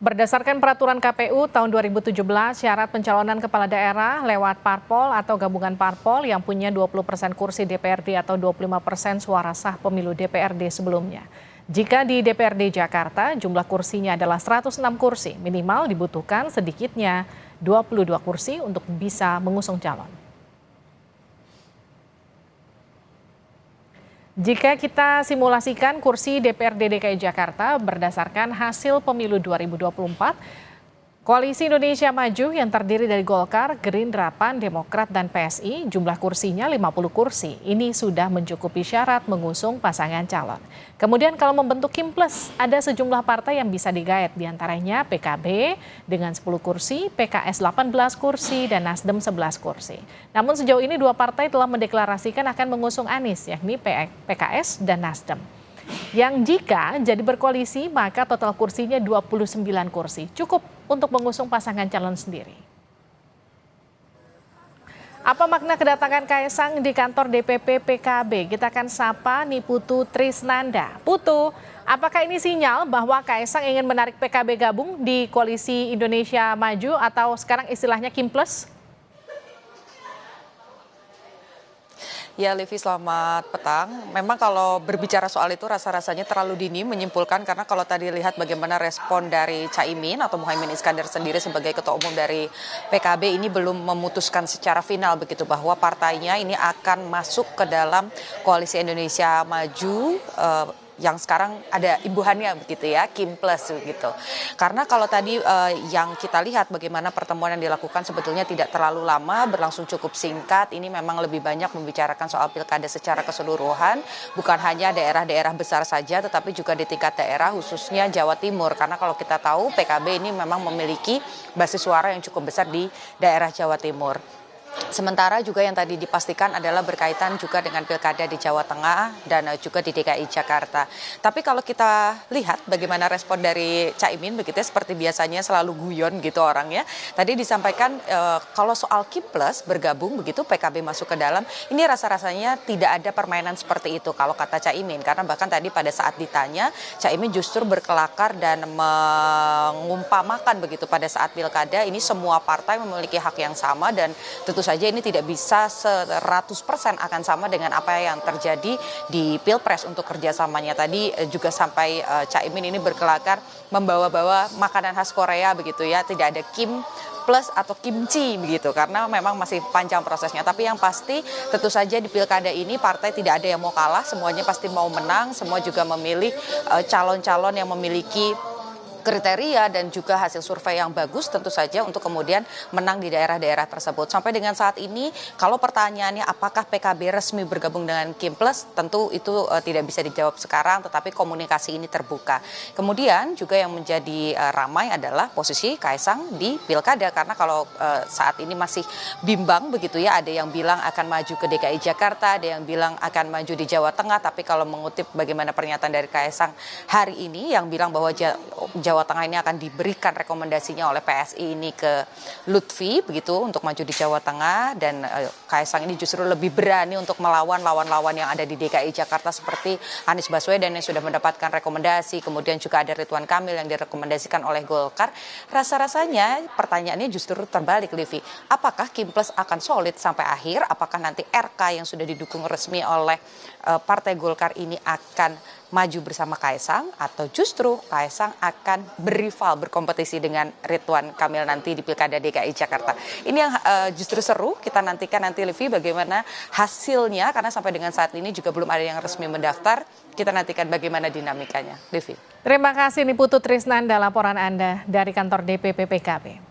Berdasarkan peraturan KPU tahun 2017, syarat pencalonan kepala daerah lewat parpol atau gabungan parpol yang punya 20% kursi DPRD atau 25% suara sah pemilu DPRD sebelumnya. Jika di DPRD Jakarta, jumlah kursinya adalah 106 kursi, minimal dibutuhkan sedikitnya 22 kursi untuk bisa mengusung calon. Jika kita simulasikan kursi DPRD DKI Jakarta berdasarkan hasil pemilu 2024, Koalisi Indonesia Maju yang terdiri dari Golkar, Gerindra, PAN, Demokrat, dan PSI, jumlah kursinya 50 kursi. Ini sudah mencukupi syarat mengusung pasangan calon. Kemudian kalau membentuk Kim Plus, ada sejumlah partai yang bisa digayat, diantaranya PKB dengan 10 kursi, PKS 18 kursi, dan Nasdem 11 kursi. Namun sejauh ini dua partai telah mendeklarasikan akan mengusung Anies, yakni PKS dan Nasdem. Yang jika jadi berkoalisi, maka total kursinya 29 kursi. Cukup untuk mengusung pasangan calon sendiri. Apa makna kedatangan Kaisang di kantor DPP PKB? Kita akan sapa Niputu Trisnanda. Putu, apakah ini sinyal bahwa Kaisang ingin menarik PKB gabung di Koalisi Indonesia Maju atau sekarang istilahnya Kim Plus? Ya, Livi, selamat petang. Memang kalau berbicara soal itu rasa-rasanya terlalu dini menyimpulkan, karena kalau tadi lihat bagaimana respon dari Caimin atau Muhaimin Iskandar sendiri sebagai ketua umum dari PKB ini belum memutuskan secara final begitu bahwa partainya ini akan masuk ke dalam Koalisi Indonesia Maju yang sekarang ada imbuhannya begitu ya, Kim Plus begitu. Karena kalau tadi yang kita lihat bagaimana pertemuan yang dilakukan sebetulnya tidak terlalu lama, berlangsung cukup singkat. Ini memang lebih banyak membicarakan soal pilkada secara keseluruhan, bukan hanya daerah-daerah besar saja, tetapi juga di tingkat daerah khususnya Jawa Timur. Karena kalau kita tahu PKB ini memang memiliki basis suara yang cukup besar di daerah Jawa Timur. Sementara juga yang tadi dipastikan adalah berkaitan juga dengan pilkada di Jawa Tengah dan juga di DKI Jakarta. Tapi kalau kita lihat bagaimana respon dari Caimin begitu ya, seperti biasanya selalu guyon gitu orangnya. Tadi disampaikan kalau soal Kim Plus bergabung begitu PKB masuk ke dalam, ini rasa-rasanya tidak ada permainan seperti itu kalau kata Caimin. Karena bahkan tadi pada saat ditanya, Caimin justru berkelakar dan mengumpamakan begitu pada saat pilkada ini semua partai memiliki hak yang sama dan tentu saja ini tidak bisa 100% akan sama dengan apa yang terjadi di Pilpres untuk kerjasamanya. Tadi juga sampai Caimin ini berkelakar membawa-bawa makanan khas Korea begitu ya, tidak ada Kim Plus atau kimchi begitu karena memang masih panjang prosesnya. Tapi yang pasti tentu saja di pilkada ini partai tidak ada yang mau kalah, semuanya pasti mau menang, semua juga memilih calon-calon yang memiliki kriteria dan juga hasil survei yang bagus tentu saja untuk kemudian menang di daerah-daerah tersebut. Sampai dengan saat ini kalau pertanyaannya apakah PKB resmi bergabung dengan Kim Plus, tentu itu tidak bisa dijawab sekarang, tetapi komunikasi ini terbuka. Kemudian juga yang menjadi ramai adalah posisi Kaisang di pilkada, karena kalau saat ini masih bimbang begitu ya, ada yang bilang akan maju ke DKI Jakarta, ada yang bilang akan maju di Jawa Tengah, tapi kalau mengutip bagaimana pernyataan dari Kaisang hari ini yang bilang bahwa Jawa Tengah ini akan diberikan rekomendasinya oleh PSI ini ke Lutfi begitu untuk maju di Jawa Tengah, dan Kaisang ini justru lebih berani untuk melawan lawan-lawan yang ada di DKI Jakarta seperti Anies Baswedan yang sudah mendapatkan rekomendasi, kemudian juga ada Ridwan Kamil yang direkomendasikan oleh Golkar. Rasa-rasanya pertanyaannya justru terbalik, Livi. Apakah Kim Plus akan solid sampai akhir? Apakah nanti RK yang sudah didukung resmi oleh Partai Golkar ini akan maju bersama Kaisang, atau justru Kaisang akan berival berkompetisi dengan Ridwan Kamil nanti di Pilkada DKI Jakarta. Ini yang justru seru, kita nantikan nanti Livi bagaimana hasilnya, karena sampai dengan saat ini juga belum ada yang resmi mendaftar. Kita nantikan bagaimana dinamikanya, Livi. Terima kasih Niputu Trisnanda, laporan Anda dari kantor DPP PKB.